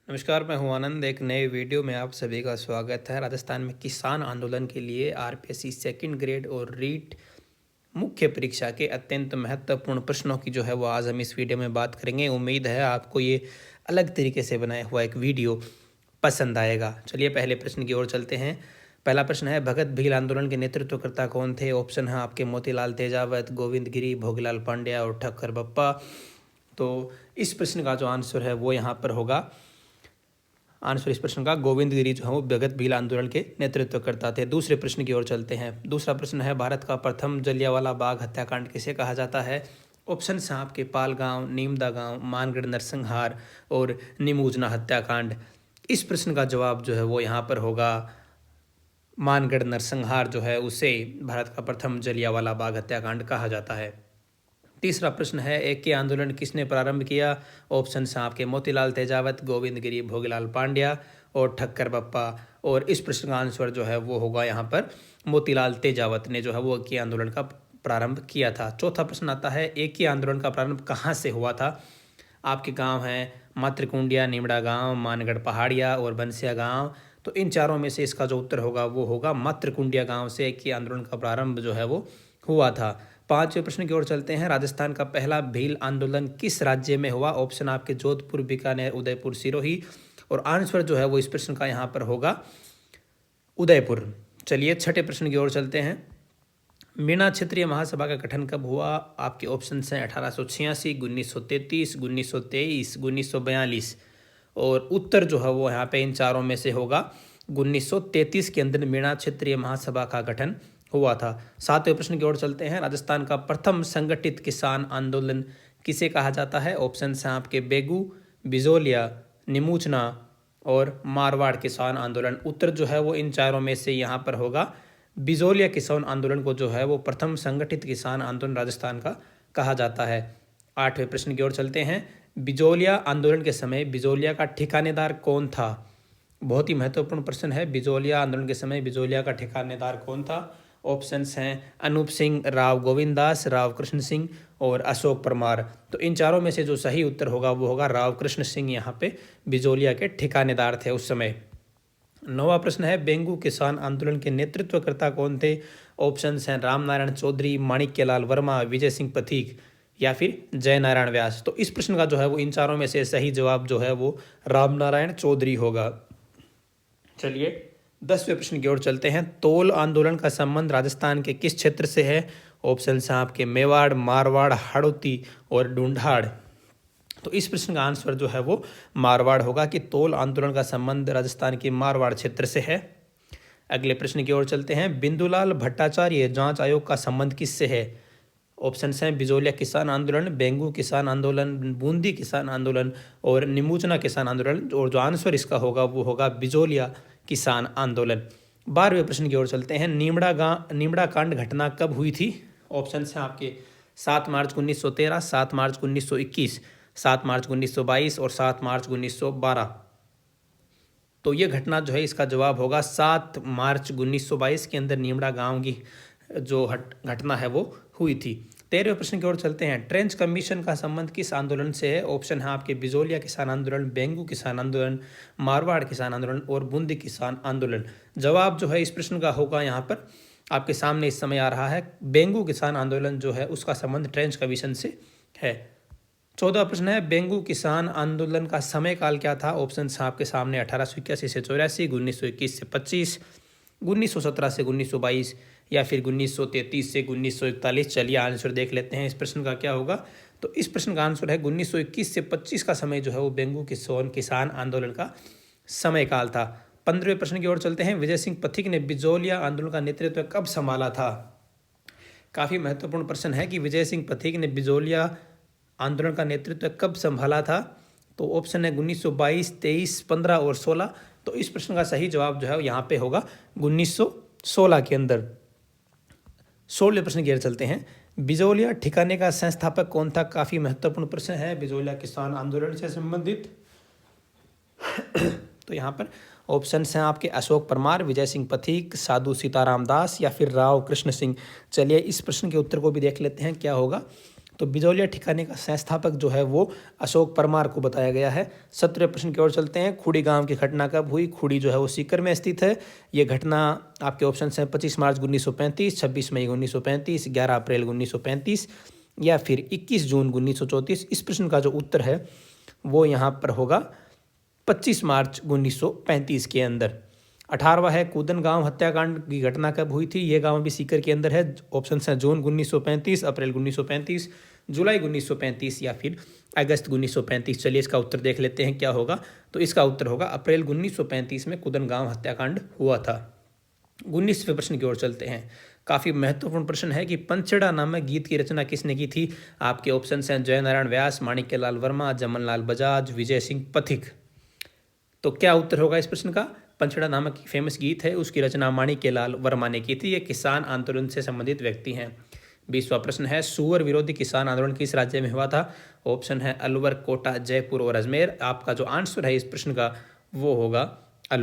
नमस्कार, मैं हूं आनंद। एक नए वीडियो में आप सभी का स्वागत है। राजस्थान में किसान आंदोलन के लिए आरपीएससी सेकंड ग्रेड और रीट मुख्य परीक्षा के अत्यंत महत्वपूर्ण प्रश्नों की जो है वो आज हम इस वीडियो में बात करेंगे। उम्मीद है आपको ये अलग तरीके से बनाया हुआ एक वीडियो पसंद आएगा। चलिए पहले प्रश्न की ओर चलते हैं। पहला प्रश्न है, भगत भील आंदोलन के नेतृत्वकर्ता कौन थे? ऑप्शन है आपके मोतीलाल तेजावत, गोविंद गिरी, भोगीलाल पांड्या और ठक्कर बप्पा। तो इस प्रश्न का जो आंसर है वो यहाँ पर होगा, आंसर इस प्रश्न का गोविंद गिरी जो है वो भगत भील आंदोलन के नेतृत्व करता थे। दूसरे प्रश्न की ओर चलते हैं। दूसरा प्रश्न है, भारत का प्रथम जलियांवाला बाग हत्याकांड किसे कहा जाता है? ऑप्शन हैं आपके पाल गांव, नीमदा गांव, मानगढ़ नरसंहार और निमूजना हत्याकांड। इस प्रश्न का जवाब जो है वो यहाँ पर होगा, मानगढ़ नरसंहार जो है उसे भारत का प्रथम जलियांवाला बाग हत्याकांड कहा जाता है। तीसरा प्रश्न है, एक के आंदोलन किसने प्रारंभ किया? ऑप्शन हैं आपके मोतीलाल तेजावत, गोविंद गिरी, भोगीलाल पांड्या और ठक्कर बप्पा। और इस प्रश्न का आंसर जो है वो होगा यहाँ पर मोतीलाल तेजावत ने जो है वो एक के आंदोलन का प्रारंभ किया था। चौथा प्रश्न आता है, एक के आंदोलन का प्रारंभ कहाँ से हुआ था? आपके गाँव हैं मातृकुंडिया, निमड़ा गाँव, मानगढ़ पहाड़िया और बंसिया गाँव। तो इन चारों में से इसका जो उत्तर होगा वो होगा मातृकुंडिया गाँव से एक के आंदोलन का प्रारंभ जो है वो हुआ था। पांचवें प्रश्न की ओर चलते हैं। राजस्थान का पहला भील आंदोलन किस राज्य में हुआ? ऑप्शन आपके जोधपुर, बीकानेर, उदयपुर, सिरोही। और आंसर जो है वो इस प्रश्न का यहाँ पर होगा उदयपुर। चलिए छठे प्रश्न की ओर चलते हैं। मीणा क्षेत्रीय महासभा का गठन कब हुआ? आपके ऑप्शन हैं 1886, 1933, 1923, 1942। और उत्तर जो है वो यहाँ पे इन चारों में से होगा 1933 के अंदर मीणा क्षेत्रीय महासभा का गठन हुआ था। सातवें प्रश्न की ओर चलते हैं। राजस्थान का प्रथम संगठित किसान आंदोलन किसे कहा जाता है? ऑप्शन हैं आपके बेगू, बिजोलिया, निमूचना और मारवाड़ किसान आंदोलन। उत्तर जो है वो इन चारों में से यहाँ पर होगा बिजोलिया किसान आंदोलन को जो है वो प्रथम संगठित किसान आंदोलन राजस्थान का कहा जाता है। आठवें प्रश्न की ओर चलते हैं। बिजोलिया आंदोलन के समय बिजोलिया का ठिकानेदार कौन था? बहुत ही महत्वपूर्ण प्रश्न है। बिजोलिया आंदोलन के समय बिजोलिया का ठिकानेदार कौन था? ऑप्शंस हैं अनूप सिंह, राव गोविंद दास, राव कृष्ण सिंह और अशोक परमार। तो इन चारों में से जो सही उत्तर होगा वो होगा राव कृष्ण सिंह यहाँ पे बिजोलिया के ठिकानेदार थे उस समय। नौवां प्रश्न है, बेंगू किसान आंदोलन के नेतृत्वकर्ता कौन थे? ऑप्शंस हैं रामनारायण चौधरी, माणिक्यलाल वर्मा, विजय सिंह पथिक या फिर जय नारायण व्यास। तो इस प्रश्न का जो है वो इन चारों में से सही जवाब जो है वो रामनारायण चौधरी होगा। चलिए 10वें प्रश्न की ओर चलते हैं। तोल आंदोलन का संबंध राजस्थान के किस क्षेत्र से है? ऑप्शन हैं आपके मेवाड़, मारवाड़, हाड़ौती और ढूंढाड़। तो इस प्रश्न का आंसर जो है वो मारवाड़ होगा कि तोल आंदोलन का संबंध राजस्थान के मारवाड़ क्षेत्र से है। अगले प्रश्न की ओर चलते हैं। बिंदुलाल भट्टाचार्य जांच आयोग का संबंध किससे है? ऑप्शन हैं बिजोलिया किसान आंदोलन, बेंगू किसान आंदोलन, बूंदी किसान आंदोलन और निमूचना किसान आंदोलन। और जो आंसर इसका होगा वो होगा बिजोलिया किसान आंदोलन। 12वें प्रश्न की ओर चलते हैं। नीमड़ा कांड घटना कब हुई थी? ऑप्शन हैं आपके 7 मार्च 1913, 7 मार्च 1921, 7 मार्च 1922 और 7 मार्च 1912। तो ये घटना जो है इसका जवाब होगा 7 मार्च 1922 के अंदर नीमड़ा गांव की जो घटना है वो हुई थी। 13वें प्रश्न की ओर चलते हैं। ट्रेंच कमीशन का संबंध किस आंदोलन से है? ऑप्शन है आपके बिजोलिया किसान आंदोलन, बेंगू किसान आंदोलन, मारवाड़ किसान आंदोलन और बूंदी किसान आंदोलन। जवाब जो है इस प्रश्न का होगा यहाँ पर आपके सामने इस समय आ रहा है, बेंगू किसान आंदोलन जो है उसका संबंध ट्रेंच कमीशन से है। 14वां प्रश्न है, बेंगू किसान आंदोलन का समय काल क्या था? ऑप्शन आपके सामने 1881 से 84, 1921 से 25, 1917 से 1922 या फिर 1933 से 1941। चलिए आंसर देख लेते हैं इस प्रश्न का क्या होगा। तो इस प्रश्न का आंसर है 1921 से 25 का समय जो है वो बेंगू किसान आंदोलन का समय काल था। 15वें प्रश्न की ओर चलते हैं। विजय सिंह पथिक ने बिजोलिया आंदोलन का नेतृत्व कब संभाला था? काफ़ी महत्वपूर्ण प्रश्न है कि विजय सिंह पथिक ने बिजोलिया आंदोलन का नेतृत्व कब संभाला था। तो ऑप्शन है 1922, 23, 15 और 16। तो इस प्रश्न का सही जवाब जो है यहाँ पे होगा 1916 के अंदर। 16वें प्रश्न की ओर चलते हैं। बिजोलिया ठिकाने का संस्थापक कौन था? काफ़ी महत्वपूर्ण प्रश्न है बिजोलिया किसान आंदोलन से संबंधित। तो यहाँ पर ऑप्शन हैं आपके अशोक परमार, विजय सिंह पथिक, साधु सीताराम दास या फिर राव कृष्ण सिंह। चलिए इस प्रश्न के उत्तर को भी देख लेते हैं क्या होगा। तो बिजौलिया ठिकाने का संस्थापक जो है वो अशोक परमार को बताया गया है। 17वें प्रश्न की ओर चलते हैं। खुड़ी गांव की घटना कब हुई? खुड़ी जो है वो सीकर में स्थित है। ये घटना आपके ऑप्शन हैं 25 मार्च 1935, 26 मई 1935, 11 अप्रैल 1935 या फिर 21 जून 1934। इस प्रश्न का जो उत्तर है वो यहाँ पर होगा 25 मार्च 1935 के अंदर। 18वां है कूदन गांव हत्याकांड की घटना कब हुई थी? ये गांव भी सीकर के अंदर है। ऑप्शन हैं जून 1935, अप्रैल 1935, जुलाई 1935 या फिर अगस्त 1935। चलिए इसका उत्तर देख लेते हैं क्या होगा। तो इसका उत्तर होगा अप्रैल 1935 में कूदन गांव हत्याकांड हुआ था। 19वें प्रश्न की ओर चलते हैं। काफ़ी महत्वपूर्ण प्रश्न है कि पंचड़ा नामक गीत की रचना किसने की थी? आपके ऑप्शन हैं जय नारायण व्यास, माणिक्यलाल वर्मा, जमनलाल बजाज, विजय सिंह पथिक। तो क्या उत्तर होगा इस प्रश्न का? पंचड़ा नामक फेमस गीत है, उसकी रचना माणिक्यलाल वर्मा ने की थी। ये किसान आंदोलन से संबंधित व्यक्ति हैं। 20वां प्रश्न है सुअर विरोधी किसान आंदोलन किस राज्य में हुआ था? ऑप्शन है अलवर, कोटा, जयपुर और अजमेर। आपका जो आंसर है इस प्रश्न का वो होगा